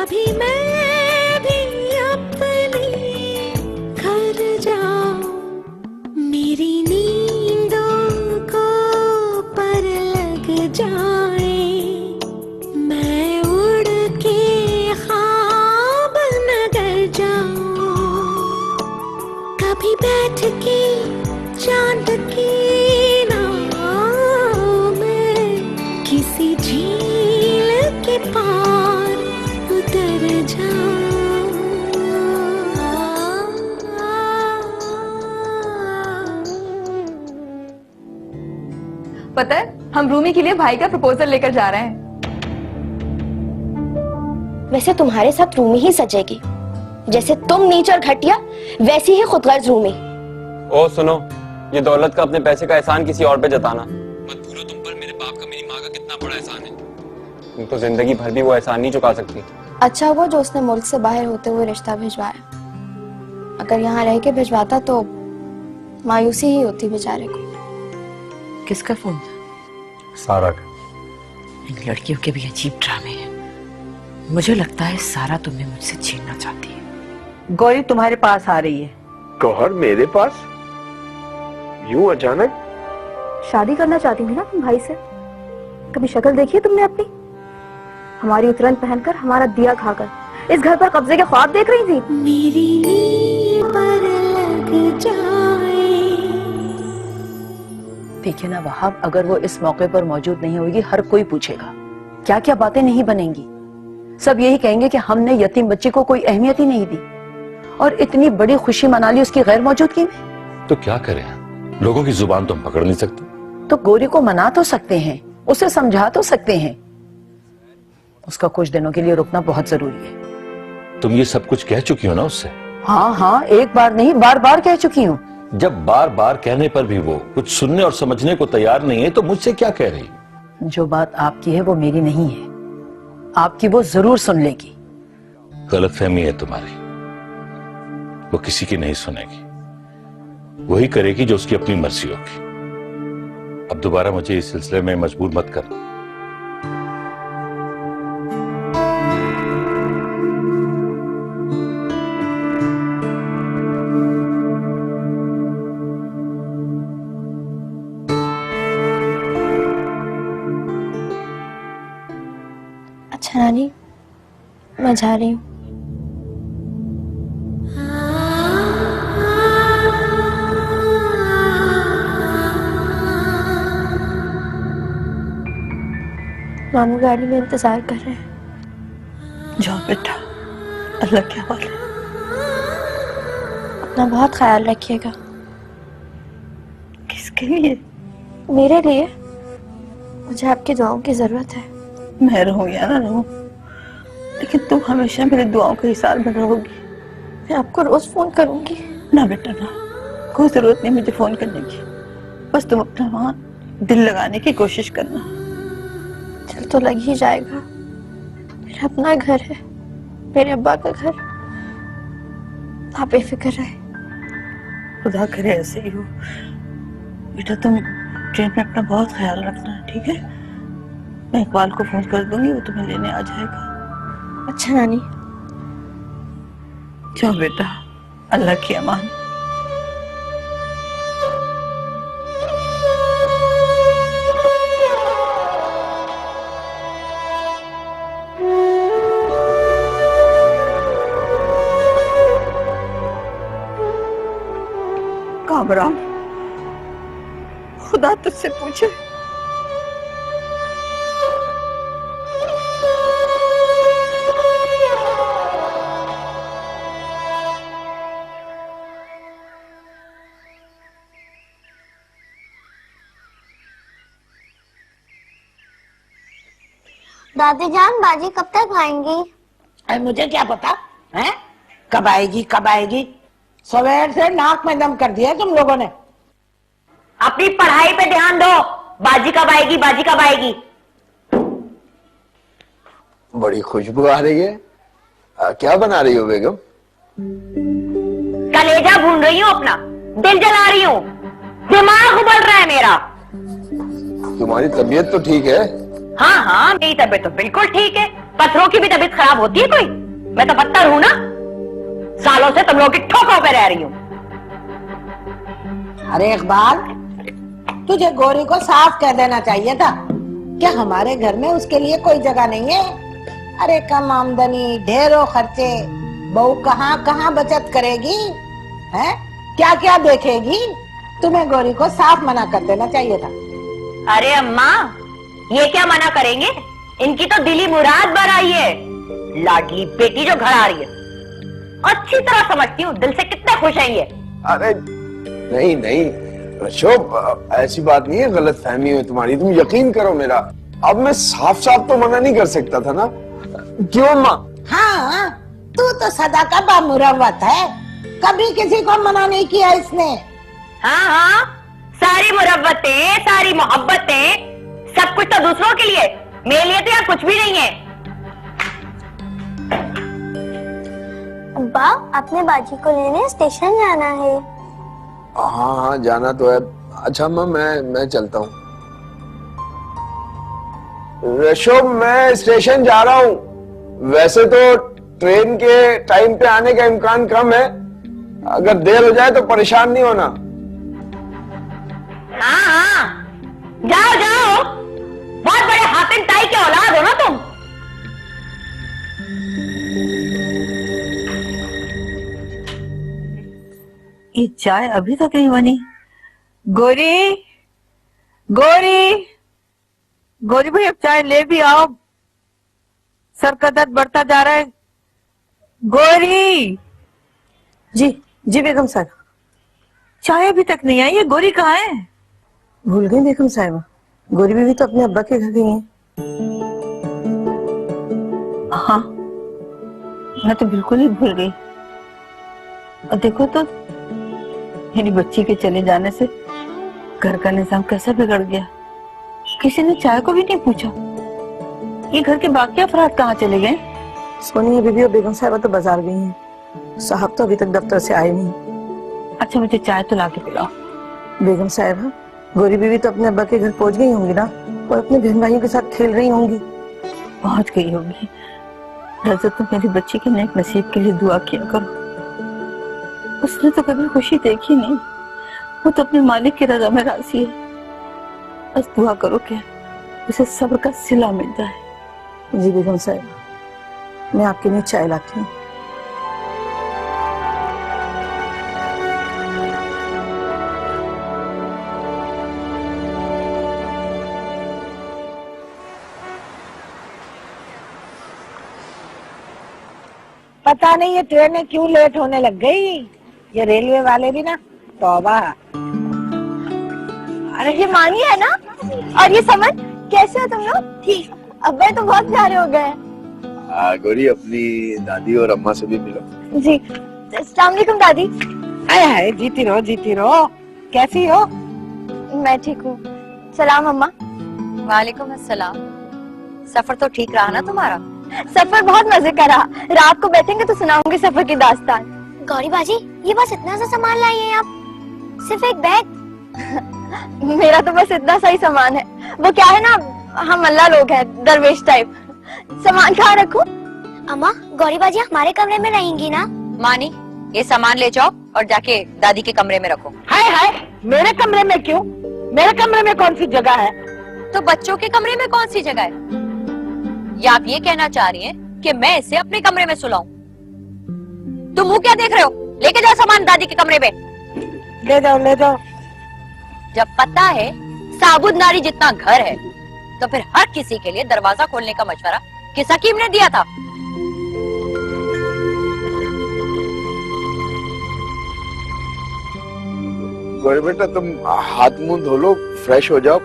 कभी मैं भी अपने घर जाऊं, मेरी नींदों को पर लग जाए, मैं उड़ के ख्वाब नगर जाऊं, कभी बैठ के चांद की नाव में किसी झील के पार उतर जाऊं। पता है, हम रूमी के लिए भाई का प्रपोजल लेकर जा रहे हैं। वैसे तुम्हारे साथ रूमी ही सजेगी, जैसे तुम नीच और घटिया वैसी ही खुदगर्ज रूमी। ओ सुनो, ये दौलत का अपने पैसे का एहसान किसी और पे जताना मत भूलो। तुम पर मेरे बाप का मेरी माँ का कितना बड़ा एहसान है। तुम तो जिंदगी भर भी वो एहसान नहीं चुका सकती। अच्छा हुआ जो उसने मुल्क से बाहर होते हुए रिश्ता भिजवाया, अगर यहाँ रह के भिजवाता तो मायूसी ही होती बेचारे को। किसका फोन? सारा का। इन लड़कियों के भी अजीब ड्रामे हैं। मुझे लगता है सारा तुम्हें मुझसे छीनना चाहती है। गौरी तुम्हारे पास आ रही है। गौहर मेरे पास? यूं अचानक? शादी करना चाहती थी ना तुम भाई से? कभी शक्ल देखी है तुमने अपनी? हमारी उतरन पहनकर, हमारा दिया खाकर इस घर पर कब्जे के ख्वाब देख रही थी। मेरी नींद पर लग जाए। देखिए ना वहाब, अगर वो इस मौके पर मौजूद नहीं होगी, हर कोई पूछेगा, क्या क्या बातें नहीं बनेंगी। सब यही कहेंगे कि हमने यतीम बच्चे को कोई अहमियत ही नहीं दी और इतनी बड़ी खुशी मना ली उसकी गैर मौजूदगी में। तो क्या करें, लोगों की जुबान तो हम पकड़ नहीं सकते। तो गोरी को मना तो सकते हैं, उसे समझा तो सकते हैं। उसका कुछ दिनों के लिए रुकना बहुत जरूरी है। तुम ये सब कुछ कह चुकी हो ना उससे? हाँ हाँ, एक बार नहीं बार बार कह चुकी हूँ। जब बार बार कहने पर भी वो कुछ सुनने और समझने को तैयार नहीं है तो मुझसे क्या कह रही? जो बात आपकी है वो मेरी नहीं है, आपकी वो जरूर सुन लेगी। गलतफहमी है तुम्हारी, वो किसी की नहीं सुनेगी, वही करेगी जो उसकी अपनी मर्जी होगी। अब दोबारा मुझे इस सिलसिले में मजबूर मत करना। अच्छा नानी, मैं जा रही हूँ। मामू गाड़ी में इंतजार कर रहे हैं। जाओ बेटा, अल्लाह के हवाले। अपना बहुत ख्याल रखिएगा। किसके लिए? मेरे लिए। मुझे आपकी दुआओं की जरूरत है। मैं रहूं या ना रहूं, लेकिन तुम हमेशा मेरी दुआओं के हिसाब में रहोगी। मैं आपको रोज फोन करूंगी। ना बेटा ना, कोई जरूरत नहीं मुझे फोन करने की। बस तुम अपना वहां दिल लगाने की कोशिश करना। दिल तो लग ही जाएगा, मेरा अपना घर है, मेरे अब्बा का घर। आप बेफिक्र रहे। खुदा करे ऐसे ही हो। बेटा तुम ट्रेन में अपना बहुत ख्याल रखना, ठीक है? मैं इकबाल को फोन कर दूंगी, वो तुम्हें लेने आ जाएगा। अच्छा नानी। जाओ बेटा, अल्लाह की अमान। कामरान, खुदा तुझसे पूछे दादी जान, बाजी कब तक आएंगी? अरे मुझे क्या पता है कब आएगी कब आएगी। सवेर से नाक में दम कर दिया तुम लोगों ने। अपनी पढ़ाई पे ध्यान दो। बाजी कब आएगी, बाजी कब आएगी? बड़ी खुशबू आ रही है। क्या बना रही हो बेगम? कलेजा भून रही हूँ अपना, दिल जला रही हूँ, दिमाग उबल रहा है मेरा। तुम्हारी तबीयत तो ठीक है, हाँ हाँ, मेरी तबीयत तो बिल्कुल ठीक है। पत्थरों की भी तबीयत खराब होती है कोई? मैं तो पत्थर हूं ना, सालों से तुम लोगों की ठोकों पे रह रही हूं। अरे इकबाल, तुझे गौरी को साफ कह देना चाहिए था। क्या हमारे घर में उसके लिए कोई जगह नहीं है? अरे कम आमदनी, ढेरों खर्चे, बहू कहाँ कहाँ बचत करेगी? है क्या क्या देखेगी? तुम्हें गौरी को साफ मना कर देना चाहिए था। अरे अम्मा, ये क्या मना करेंगे? इनकी तो दिली मुराद भर आई है, लाडली बेटी जो घर आ रही है। अच्छी तरह समझती हूँ दिल से कितने खुश है ये। अरे नहीं नहीं शोभ, ऐसी बात नहीं है, गलत फहमी है तुम्हारी, तुम यकीन करो मेरा। अब मैं साफ साफ तो मना नहीं कर सकता था ना, क्यों माँ? हाँ, तू तो सदा का बामुरवत है, कभी किसी को मना नहीं किया इसने। हाँ हाँ, सारी मुरब्बतें, सारी मोहब्बतें, सब कुछ तो दूसरों के लिए, मेरे लिए तो यार कुछ भी नहीं है। अब्बा, अपने बाजी को लेने स्टेशन जाना है। हाँ हाँ जाना तो है। अच्छा माँ, मैं चलता हूँ। ऋषभ, मैं स्टेशन जा रहा हूँ। वैसे तो ट्रेन के टाइम पे आने का इम्कान कम है, अगर देर हो जाए तो परेशान नहीं होना। हाँ हाँ, जाओ जाओ, बहुत बड़े हातिम ताई के औलाद हो ना तुम। ये चाय अभी तक नहीं बनी। गोरी, गोरी, गोरी भाई, अब चाय ले भी आओ, सर का दर्द बढ़ता जा रहा है। गोरी। जी जी बेगम साहब, चाय अभी तक नहीं आई है, गोरी कहाँ है? भूल गई बेगम साहब, गोरी बीवी तो अपने अब्बा के घर गई है। हाँ, मैं तो बिल्कुल ही भूल गई। और देखो तो मेरी बच्ची के चले जाने से घर का निजाम कैसा बिगड़ गया। किसी ने चाय को भी नहीं पूछा। ये घर के बाकी अफराद कहाँ चले गए? सोनी बीबी और बेगम साहबा तो बाजार गई हैं। साहब तो अभी तक दफ्तर से आए नहीं। अच्छा, मुझे चाय तो ला के पिलाओ। बेगम साहबा, गोरी बीवी तो अपने अब्बा के घर पहुंच गई होंगी ना, और अपने बहन भाइयों के साथ खेल रही होंगी। पहुंच गई होगी। रजत, तो मेरी बच्ची के नेक नसीब के लिए दुआ किया करो। उसने तो कभी खुशी देखी नहीं, वो तो अपने मालिक की रजा में राजी है। बस दुआ करो कि उसे सब्र का सिला मिल जाए। जी बेगम साहब, मैं आपके लिए चाय लाती हूँ। पता नहीं ये ट्रेनें क्यों लेट होने लग गई। ये रेलवे वाले भी ना, तौबा। अरे ये मानी है ना, और ये समझ, कैसे हो तुम लोग? ठीक। अब्बा तो बहुत प्यारे हो गए। गोरी, अपनी दादी और अम्मा से भी मिलो। जी। अस्सलाम वालेकुम दादी। हाय हाय, जीती रहो जीती रहो। कैसी हो? मैं ठीक हूँ। सलाम अम्मा। वालेकुम अस्सलाम। सफर तो ठीक रहा ना तुम्हारा? सफर बहुत मजे का रहा। रात को बैठेंगे तो सुनाऊंगी सफर की दास्तान। गौरी बाजी, ये बस इतना सा सामान लाई है आप? सिर्फ एक बैग? मेरा तो बस इतना सा ही सामान है। वो क्या है ना, हम अल्लाह लोग हैं, दरवेश टाइप। सामान कहाँ रखूं? अम्मा, गौरी बाजी हमारे कमरे में रहेंगी ना? मानी, ये सामान ले जाओ और जाके दादी के कमरे में रखो। हाय हाय, मेरे कमरे में क्यों? मेरे कमरे में कौन सी जगह है? तो बच्चों के कमरे में कौन सी जगह है? या आप ये कहना चाह रही हैं कि मैं इसे अपने कमरे में सुलाऊं? तुम मुंह क्या देख रहे हो? लेके जाओ सामान दादी के कमरे में। ले जाओ ले जाओ। जब पता है साबुत नारी जितना घर है, तो फिर हर किसी के लिए दरवाजा खोलने का मशवरा किस हकीम ने दिया था? गोरी बेटा, तुम हाथ मुंह धो लो, फ्रेश हो जाओ,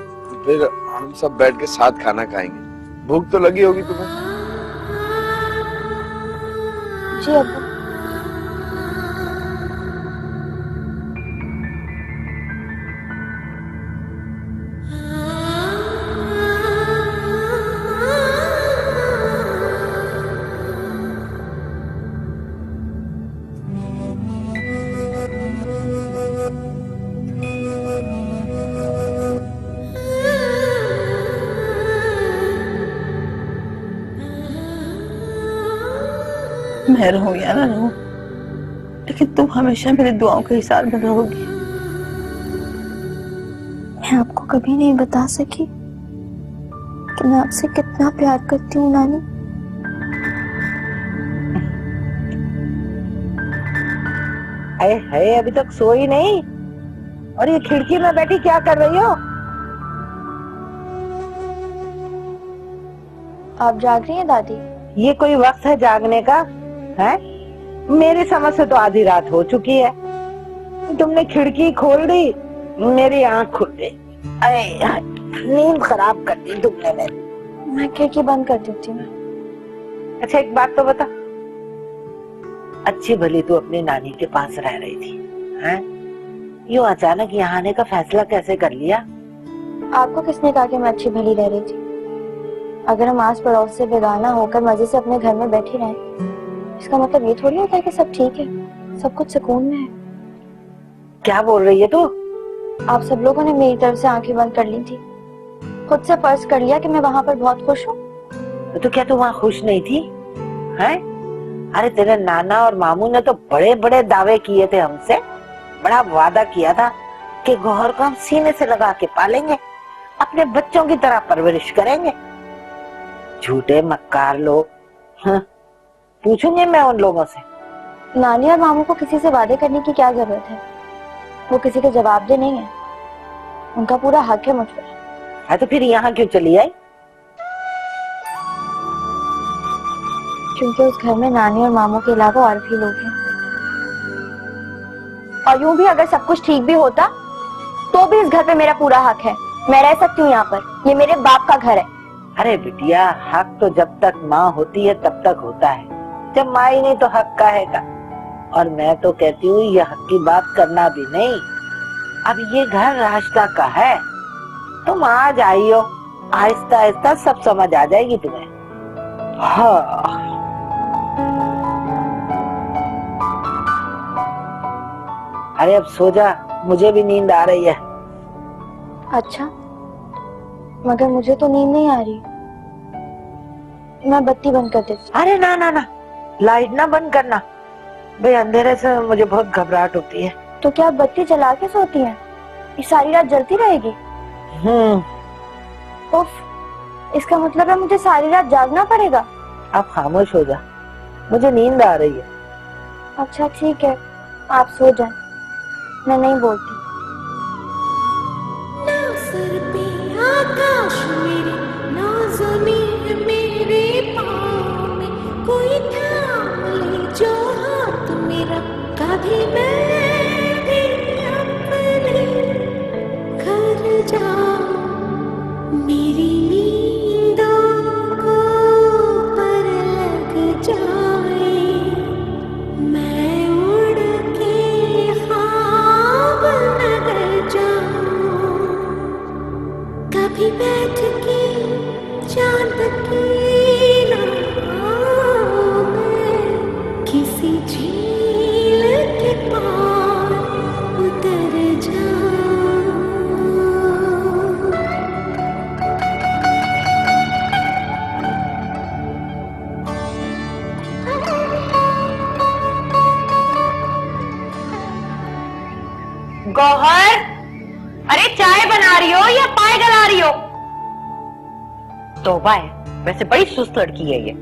फिर हम सब बैठ के साथ खाना खाएंगे। भूख तो लगी होगी तुम्हें? जी अब्बा। मैं रहूं या ना रहूं, लेकिन तुम हमेशा मेरी दुआओं के हिसाब में रहोगी। मैं आपको कभी नहीं बता सकी कि मैं आपसे कितना प्यार करती हूँ नानी। अरे है अभी तक सोई नहीं और ये खिड़की में बैठी क्या कर रही हो? आप जाग रही हैं दादी? ये कोई वक्त है जागने का? है मेरी समझ से तो आधी रात हो चुकी है। तुमने खिड़की खोल दी, मेरी आंख खुल गई। अरे नींद खराब कर दी तुमने मेरी। मैं खिड़की बंद कर देती हूँ। अच्छा एक बात तो बता, अच्छी भली तू अपनी नानी के पास रह रही थी, हैं? यूं अचानक यहाँ आने का फैसला कैसे कर लिया? आपको किसने कहा कि मैं अच्छी भली रह रही थी? अगर हम आस पड़ोस से बेगाना होकर मजे से अपने घर में बैठे रहें, इसका मतलब ये थोड़ी होता है कि सब ठीक है, सब कुछ सुकून में है। क्या बोल रही है तू? आप सब लोगों ने मेरी तरफ से आंखें बंद कर ली थी, खुद से फर्ज कर लिया कि मैं वहां पर बहुत खुश हूँ। तो क्या तू वहाँ खुश नहीं थी? हैं? अरे तेरे नाना और मामू ने तो बड़े बड़े दावे किए थे हमसे, बड़ा वादा किया था कि गौहर को हम सीने से लगा के पालेंगे, अपने बच्चों की तरह परवरिश करेंगे। झूठे मक्कार लोग। हाँ, पूछूंगी मैं उन लोगों से। नानी और मामू को किसी से वादे करने की क्या जरूरत है? वो किसी के जवाबदेह नहीं है, उनका पूरा हक है मुझ पर। हाँ तो फिर यहाँ क्यों चली आई? क्योंकि उस घर में नानी और मामू के अलावा और भी लोग हैं। और यूं भी अगर सब कुछ ठीक भी होता तो भी इस घर पे मेरा पूरा हक है। मैं रह सकती हूँ यहाँ पर, ये मेरे बाप का घर है। अरे बिटिया, हक तो जब तक माँ होती है तब तक होता है, जब माँ ही नहीं तो हक काहेगा। और मैं तो कहती हूँ ये हक की बात करना भी नहीं। अब ये घर रास्ता का है, तुम आ जाइयो, आहिस्ता आहिस्ता सब समझ आ जाएगी तुम्हें। हाँ अरे अब सो जा, मुझे भी नींद आ रही है। अच्छा, मगर मुझे तो नींद नहीं आ रही। मैं बत्ती बंद कर देती। अरे ना ना ना, लाइट ना बंद करना भाई, अंधेरे से मुझे बहुत घबराहट होती है। तो क्या आप बत्ती जला के सोती हैं? ये सारी रात जलती रहेगी? उफ, इसका मतलब है मुझे सारी रात जागना पड़ेगा। आप खामोश हो जा, मुझे नींद आ रही है। अच्छा ठीक है, आप सो जाएं, मैं नहीं बोलती। ना सर पे आकाश मेरे, ना ज़मीन मेरे पाँव में, कोई थाम ले जो हाथ मेरा, कभी मैं भी अपने घर जाऊं। मेरी नींदों को पर लग जाए, मैं उड़ के ख्वाब नगर जाऊं। कभी बैठ के चांद की नाव में, किसी झील के पार उतर जाऊं। गौहर, अरे चाय बना रही हो या पाए गला रही हो? तौबा है, वैसे बड़ी सुस्त लड़की है ये।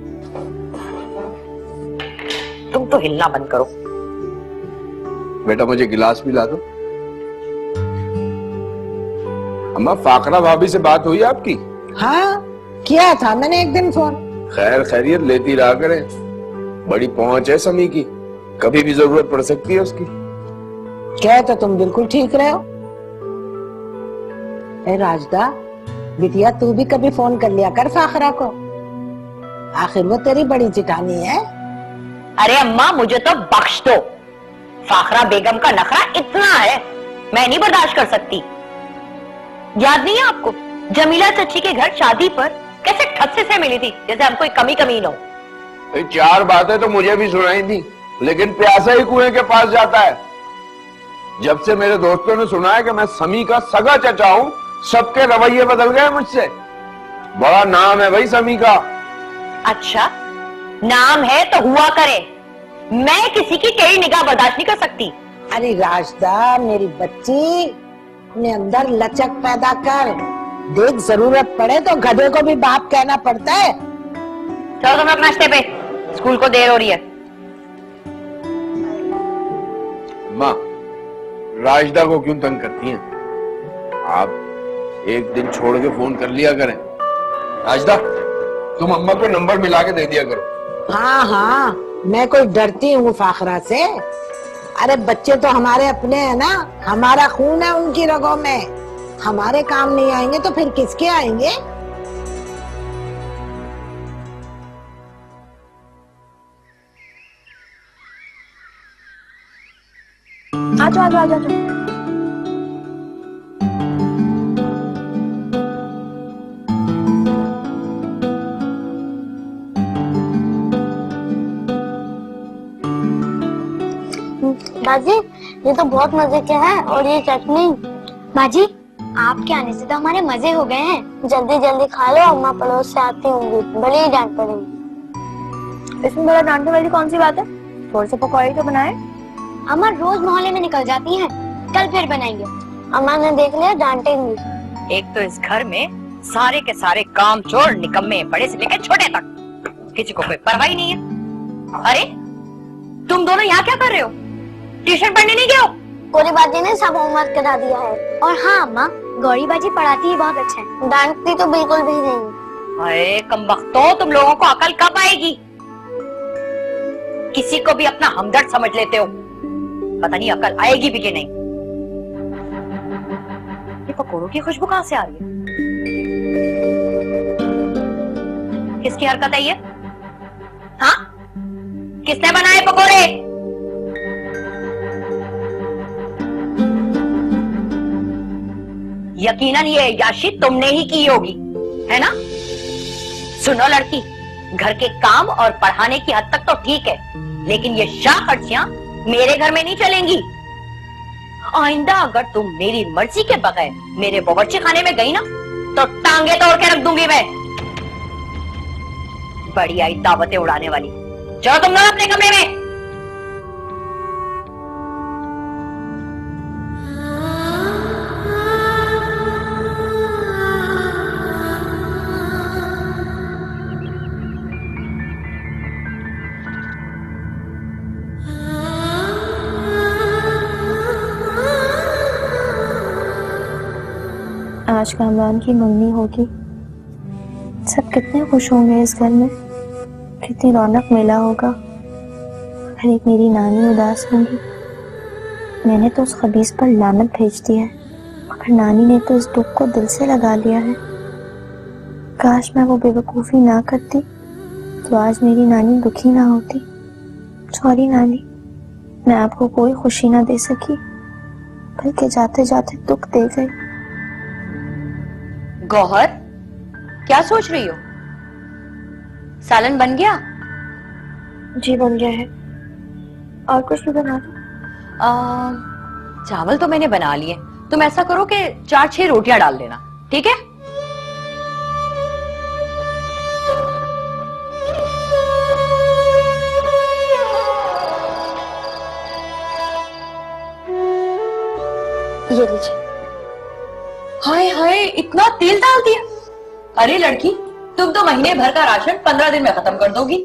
तुम तो हिलना बंद करो। बेटा मुझे गिलास भी ला दो। अम्मा, फाकरा भाभी से बात हुई आपकी? हाँ किया था मैंने एक दिन फोन। खैर खैरियत लेती रहा करें, बड़ी पहुंच है समी की, कभी भी जरूरत पड़ सकती है उसकी। क्या तो तुम बिल्कुल ठीक रहे हो। ए राजदा, बिटिया तू भी कभी फोन कर लिया कर फाखरा को, आखिर वो तेरी बड़ी चिटानी है। अरे अम्मा मुझे तो बख्श दो, फाखरा बेगम का नखरा इतना है, मैं नहीं बर्दाश्त कर सकती। याद नहीं है आपको, जमीला चची के घर शादी पर कैसे ठस्से से मिली थी, जैसे हम कोई कमी कमी न हो। चार बातें तो मुझे भी सुनाई थी, लेकिन प्यासा ही कुएं के पास जाता है। जब से मेरे दोस्तों ने सुना है कि मैं समी का सगा चचा हूं, सबके रवैये बदल गए मुझसे। बड़ा नाम है भाई समी का। अच्छा, नाम है तो हुआ करे। मैं किसी की टेढ़ी निगाह बर्दाश्त नहीं कर सकती। अरे राजदा मेरी बच्ची, अपने अंदर लचक पैदा कर। देख जरूरत पड़े तो गधे को भी बाप कहना पड़ता है। चलो तुम लोग नाश्ते पे, स्कूल को देर हो रही है। माँ, राजदा को क्यों तंग करती हैं? आप एक दिन छोड़ के फोन कर लिया करें। राजदा, तुम अम्मा को नंबर मिला के दे दिया करो। हाँ हाँ, मैं कोई डरती हूँ फाखरा से? अरे बच्चे तो हमारे अपने हैं ना, हमारा खून है उनकी रगों में। हमारे काम नहीं आएंगे तो फिर किसके आएंगे? आ जाओ आ जाओ आ जाओ। बाजी, ये तो बहुत मजे के हैं। और ये चटनी। बाजी, आपके आने से तो हमारे मजे हो गए हैं। जल्दी जल्दी खा लो, अम्मा पड़ोस से आती होंगी, भले ही डांट पड़ेगी। इसमें बड़ा डांटने वाली कौन सी बात है? थोड़े से पकौड़े तो बनाए। अम्मा रोज मोहल्ले में निकल जाती हैं, कल फिर बनाएंगे। अम्मा ने देख लिया, डांटेंगी। एक तो इस घर में सारे के सारे काम चोर निकम्मे, बड़े से लेकर छोटे तक, किसी को कोई परवाह नहीं है। अरे तुम दोनों यहाँ क्या कर रहे हो? ट्यूशन पढ़ने नहीं गए हो? गौरी बाजी ने सब होमवर्क करा दिया है। और हाँ अम्मा, गौरी बाजी पढ़ाती ही बहुत अच्छा है, डांटती तो बिल्कुल भी नहीं। अरे कमबख्तो, तुम लोगों को अकल कब आएगी? किसी को भी अपना हमदर्द समझ लेते हो, पता नहीं अकल आएगी भी कि नहीं। ये पकौड़ों की खुशबू कहाँ से आ रही है? किसकी हरकत है ये? हाँ, किसने बनाए पकौड़े? यकीनन ये अय्याशी तुमने ही की होगी, है ना? सुनो लड़की, घर के काम और पढ़ाने की हद तक तो ठीक है, लेकिन ये शाह खर्चियां मेरे घर में नहीं चलेंगी। आइंदा अगर तुम मेरी मर्जी के बगैर मेरे बावर्ची खाने में गई ना, तो टांगे तोड़ के रख दूंगी मैं। बड़ी आई दावतें उड़ाने वाली। चलो तुम लोग अपने कमरे में। आज कामरान की मंगनी होगी, सब कितने खुश होंगे इस घर में, कितनी रौनक मेला होगा। हर एक मेरी नानी उदास होंगी। मैंने तो उस खबीस पर लानत भेज दी है, मगर नानी ने तो इस दुख को दिल से लगा लिया है। काश मैं वो बेवकूफ़ी ना करती तो आज मेरी नानी दुखी ना होती। सॉरी नानी, मैं आपको कोई खुशी ना दे सकी, बल्कि जाते जाते दुख दे गई। गौहर, क्या सोच रही हो? सालन बन गया? जी बन गया है। और कुछ भी बना दो? चावल तो मैंने बना लिए। तुम ऐसा करो कि 4-6 रोटियां डाल देना, ठीक है? ये लीजिए। हाय हाय, इतना तेल डाल दिया। अरे लड़की, तुम तो महीने भर का राशन 15 दिन में खत्म कर दोगी।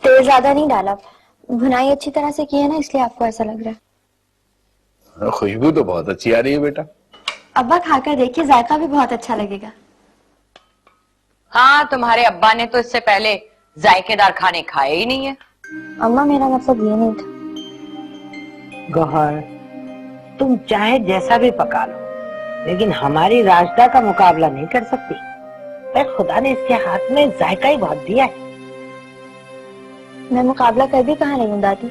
तेल ज्यादा नहीं डाला, भुनाई अच्छी तरह से की है ना, इसलिए आपको ऐसा लग रहा है। खुशबू तो बहुत अच्छी आ रही है बेटा। अब्बा खाकर देखिए, जायका भी बहुत अच्छा लगेगा। हाँ, तुम्हारे अब्बा ने तो इससे पहले जायकेदार खाने खाए ही नहीं है। अम्मा, मेरा मतलब ये नहीं था। गौहर, तुम चाहे जैसा भी पका लो, लेकिन हमारी राजदा का मुकाबला नहीं कर सकती। पर खुदा ने इसके हाथ में जायका ही बहुत दिया है। मैं मुकाबला कर भी कहाँ रही हूँ दादी,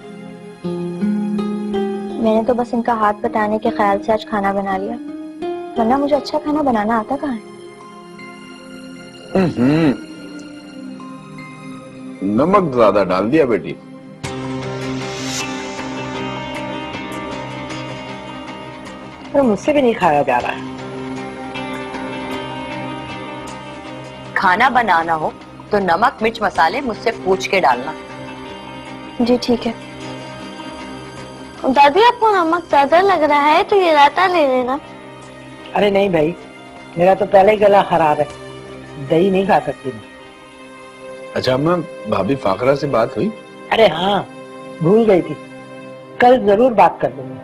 मैंने तो बस इनका हाथ बटाने के ख्याल से आज खाना बना लिया, वरना मुझे अच्छा खाना बनाना आता कहाँ है। नमक ज्यादा डाल दिया बेटी। पर मुझसे भी नहीं खाया जा रहा है। खाना बनाना हो तो नमक मिर्च मसाले मुझसे पूछ के डालना। जी ठीक है। दादी आपको नमक ज्यादा लग रहा है तो ये रायता ले लेना। अरे नहीं भाई, मेरा तो पहले ही गला खराब है, दही नहीं खा सकती मैं। अच्छा अम्मा, भाभी फाकरा से बात हुई? अरे हाँ, भूल गई थी, कल जरूर बात कर लूंगी।